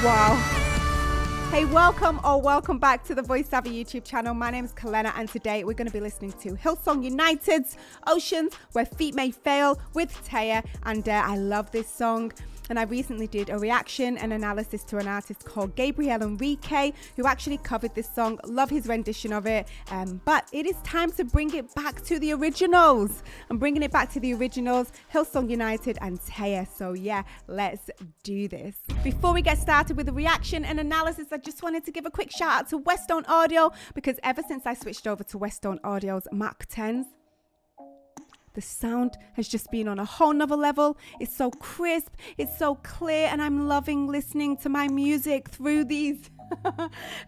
Wow. Hey, welcome back to the Voice Savvy YouTube channel. My name is Collena, and today we're going to be listening to Hillsong United's Oceans, Where Feet May Fail with Taya, and I love this song. And I recently did a reaction and analysis to an artist called Gabriel Enrique, who actually covered this song. Love his rendition of it. But it is time to bring it back to the originals. I'm bringing it back to the originals, Hillsong United and Taya. So yeah, let's do this. Before we get started with the reaction and analysis, I just wanted to give a quick shout out to Westone Audio, because ever since I switched over to Westone Audio's Mark 10s, the sound has just been on a whole nother level. It's so crisp, it's so clear, and I'm loving listening to my music through these.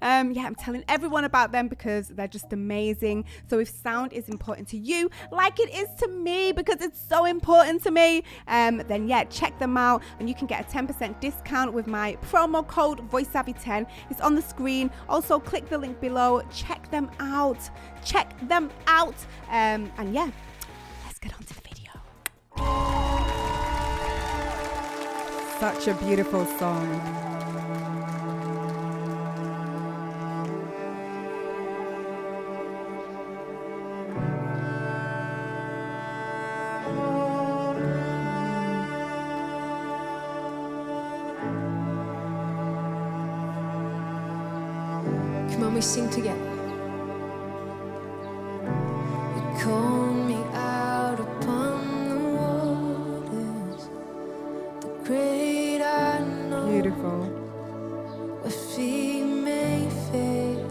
I'm telling everyone about them because they're just amazing. So if sound is important to you, like it is to me, because it's so important to me, then yeah, check them out, and you can get a 10% discount with my promo code VoiceSavvy10. It's on the screen. Also, click the link below. Check them out. And yeah, get on to the video. Such a beautiful song. Come on, we sing together. You call me out upon the waters, the great unknown. Beautiful. Where feet may fail,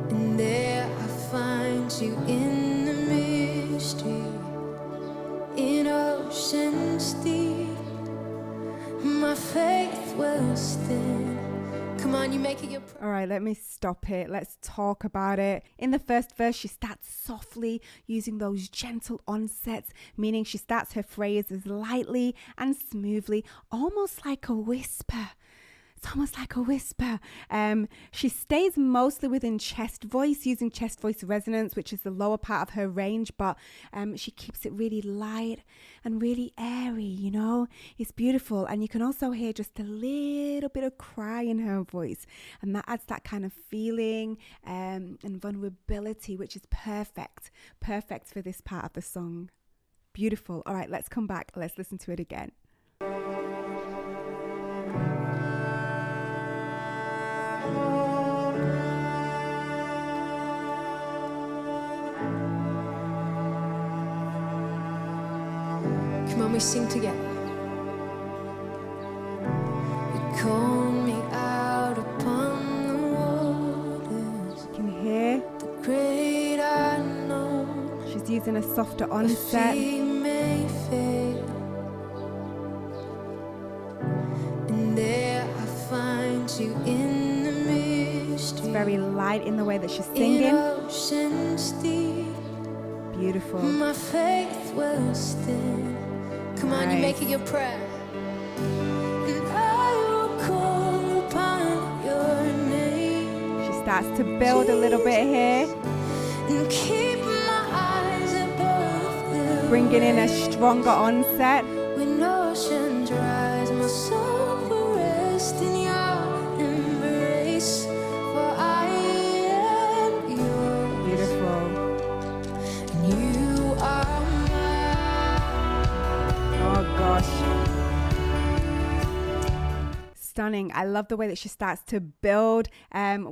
and there I find you in the mystery, in oceans deep. My faith will stand. Come on, you make it your All right, let me stop it. Let's talk about it. In the first verse, she starts softly, using those gentle onsets, meaning she starts her phrases lightly and smoothly, almost like a whisper. It's almost like a whisper. She stays mostly within chest voice, using chest voice resonance, which is the lower part of her range, but she keeps it really light and really airy, you know? It's beautiful. And you can also hear just a little bit of cry in her voice, and that adds that kind of feeling and vulnerability, which is perfect for this part of the song. Beautiful. All right, let's come back. Let's listen to it again. Come on, we sing together. You call me out upon the waters. You can hear the great unknown. She's using a softer onset. Feet may fail, and there I find you in the mystery. It's very light in the way that she's singing. In oceans deep. Beautiful. My faith will stand. Come on, nice. You make it your prayer. And I will call upon your name. She starts to build a little bit here. And keep my eyes above the bringing in a stronger onset. When oceans rise, my soul will rest in your embrace. For I am yours. Beautiful. And you are Oh gosh. Stunning. I love the way that she starts to build.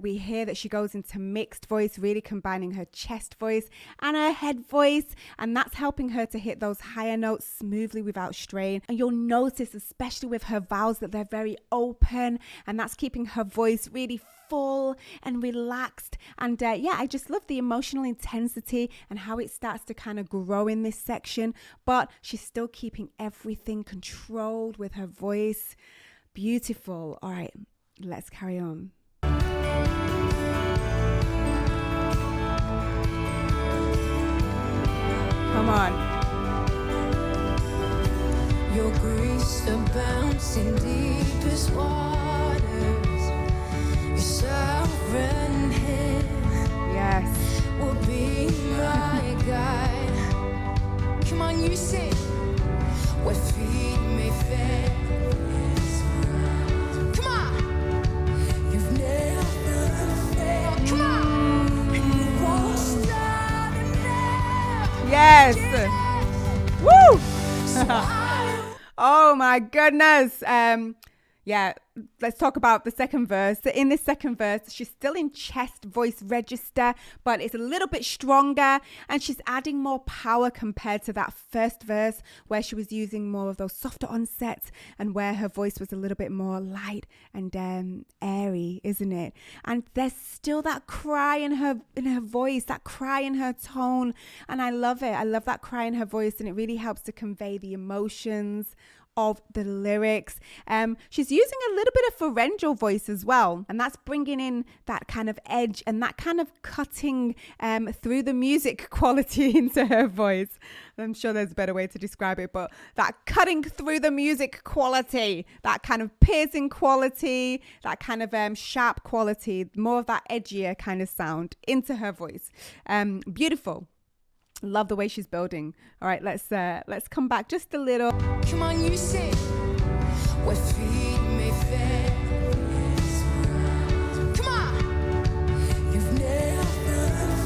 We hear that she goes into mixed voice, really combining her chest voice and her head voice, and that's helping her to hit those higher notes smoothly without strain. And you'll notice, especially with her vowels, that they're very open, and that's keeping her voice really full and relaxed. And yeah, I just love the emotional intensity and how it starts to kind of grow in this section, but she's still keeping everything controlled with her voice. Beautiful. All right, let's carry on. Come on. Your grace abounds in deepest waters. Your sovereign hand, Yes, will be my guide. Come on, you sing. Where feet may fail, Yes. Woo! Oh my goodness. Yeah, let's talk about the second verse. So in this second verse, she's still in chest voice register, but it's a little bit stronger, and she's adding more power compared to that first verse where she was using more of those softer onsets and where her voice was a little bit more light and airy, isn't it? And there's still that cry in her voice, that cry in her tone, and I love it. I love that cry in her voice, and it really helps to convey the emotions of the lyrics. She's using a little bit of pharyngeal voice as well, and that's bringing in that kind of edge and that kind of cutting through the music quality into her voice. I'm sure there's a better way to describe it, but that cutting through the music quality, that kind of piercing quality, that kind of sharp quality, more of that edgier kind of sound into her voice. Beautiful. Love the way she's building. All right, let's come back just a little. Come on, you sing. Where feet may fail. Come on. You've never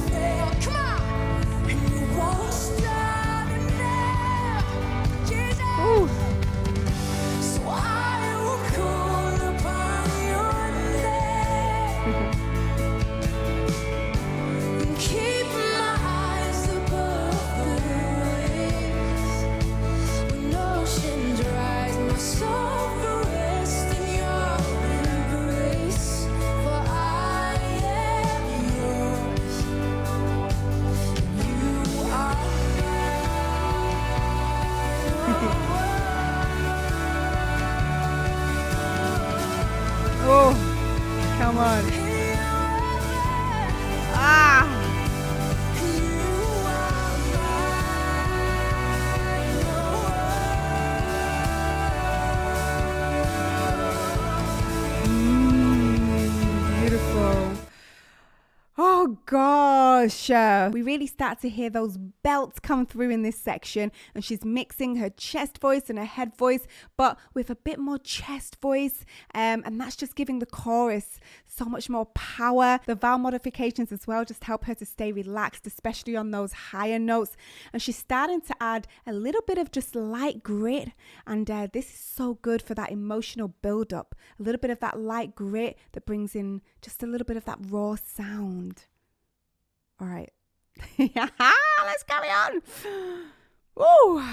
failed. Come on. And you won't stop now. Jesus. Ooh. So I will call upon your name. And keep my eyes above the waves. When oceans rise, my soul will rest in your embrace. For I am yours, and you are Oh, come on. Ah. Beautiful. Oh gosh, we really start to hear those belts come through in this section, and she's mixing her chest voice and her head voice, but with a bit more chest voice, and that's just giving the chorus so much more power. The vowel modifications as well just help her to stay relaxed, especially on those higher notes, and she's starting to add a little bit of just light grit, and this is so good for that emotional buildup. A little bit of that light grit that brings in just a little bit of that raw sound. All right. Let's carry on. Woo.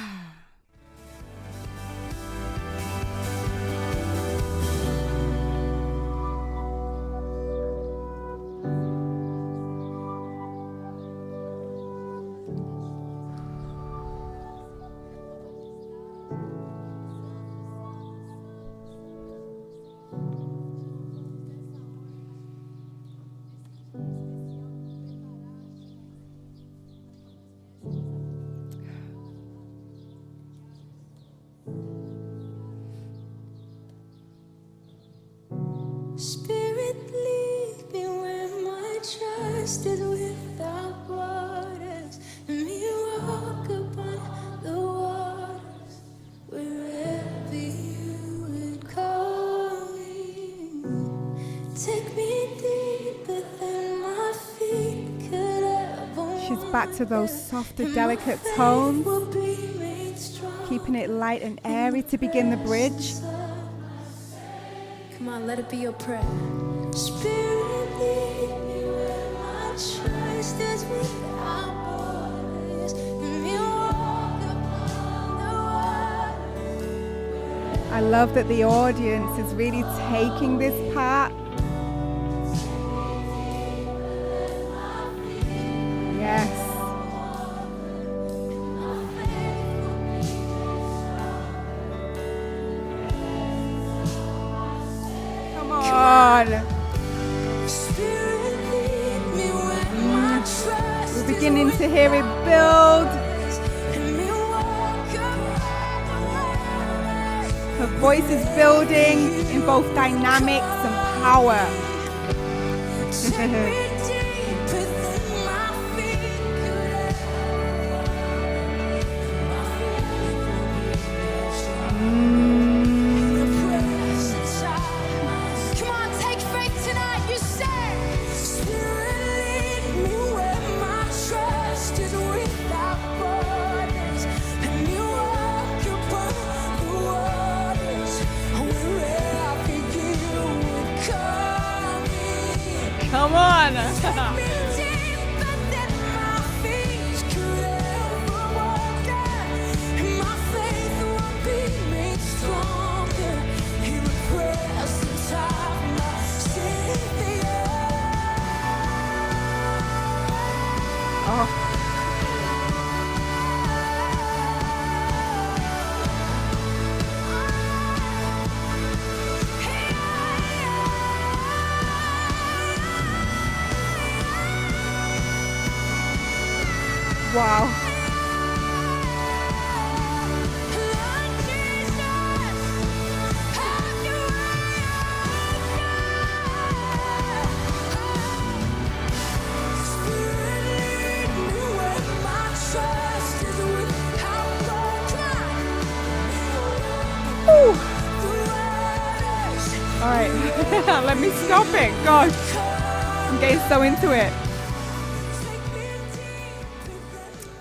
Spirit, lead me where my trust is without borders. Let me walk upon the waters wherever you would call me. Take me deeper than my feet could ever. She's back to those softer, delicate tones, keeping it light and airy to begin the bridge. Come on, let it be your prayer. Spirit, lead me where my trust is without borders. Let me walk upon the water. I love that the audience is really taking this part. Yes. Come on. Spirit, lead me where my trust We're beginning to hear it build. Let me walk upon the water. Her voice is building in both dynamics and power. Take me deeper than my feet could ever. Come on, take faith tonight. You say, Spirit, lead me where my trust is without borders. Oh. Wow. Ooh. All right, let me stop it. Gosh, I'm getting so into it.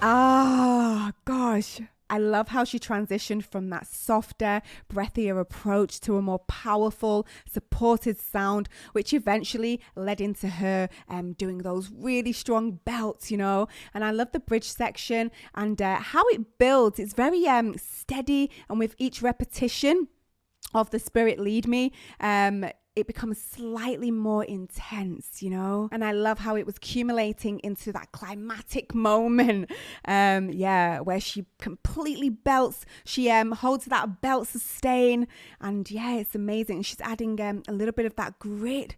Ah, gosh. I love how she transitioned from that softer, breathier approach to a more powerful, supported sound, which eventually led into her doing those really strong belts, you know. And I love the bridge section and how it builds. It's very steady, and with each repetition of the Spirit Lead Me, it becomes slightly more intense, you know? And I love how it was accumulating into that climatic moment, where she completely belts. She holds that belt sustain, and yeah, it's amazing. She's adding a little bit of that grit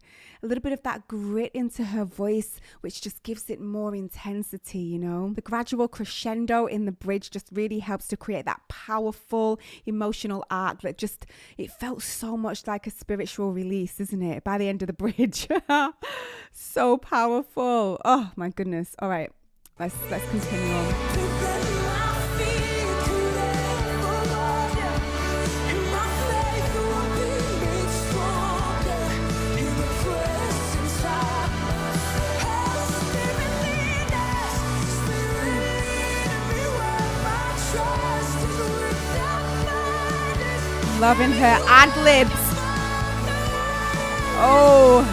into her voice, which just gives it more intensity, you know? The gradual crescendo in the bridge just really helps to create that powerful emotional arc that just, it felt so much like a spiritual release, isn't it? By the end of the bridge. So powerful. Oh my goodness. All right, let's continue on. Loving her ad-libs. Oh.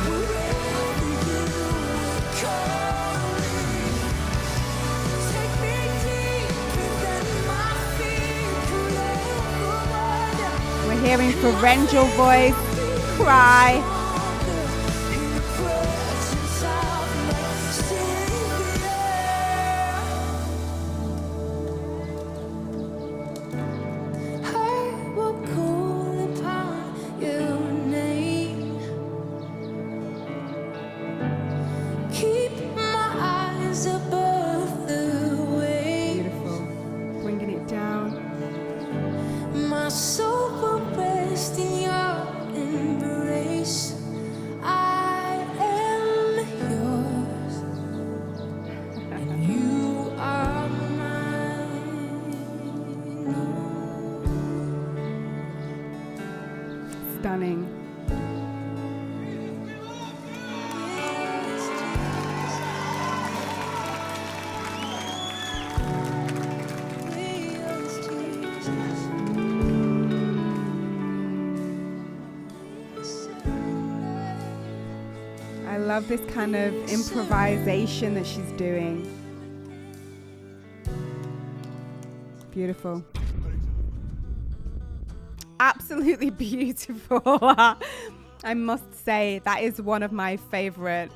We're hearing Pharyngeal voice, cry. Stunning. I love this kind of improvisation that she's doing. Beautiful. Absolutely beautiful. I must say that is one of my favorite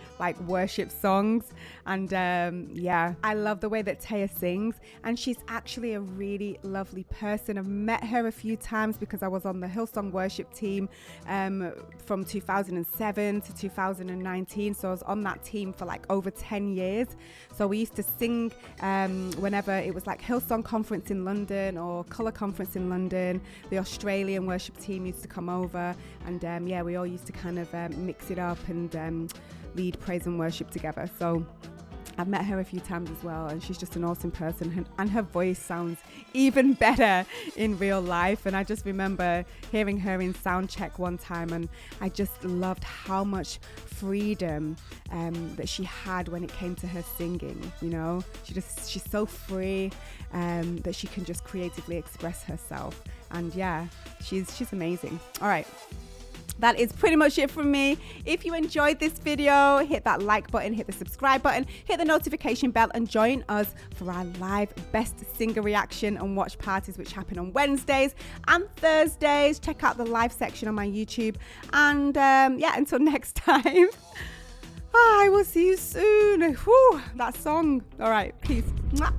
worship songs, and I love the way that Taya sings, and she's actually a really lovely person. I've met her a few times because I was on the Hillsong worship team from 2007 to 2019, so I was on that team for over 10 years. So we used to sing whenever it was Hillsong conference in London or Colour conference in London. The Australian worship team used to come over, and we all used to kind of mix it up and lead praise and worship together. So I've met her a few times as well, and she's just an awesome person, and her voice sounds even better in real life. And I just remember hearing her in sound check one time, and I just loved how much freedom that she had when it came to her singing. You know, she's so free that she can just creatively express herself, and she's amazing. All right, that is pretty much it from me. If you enjoyed this video, hit that like button, hit the subscribe button, hit the notification bell, and join us for our live Best Singer reaction and watch parties, which happen on Wednesdays and Thursdays. Check out the live section on my YouTube. And until next time, I will see you soon. Whew, that song. All right, peace. Mwah.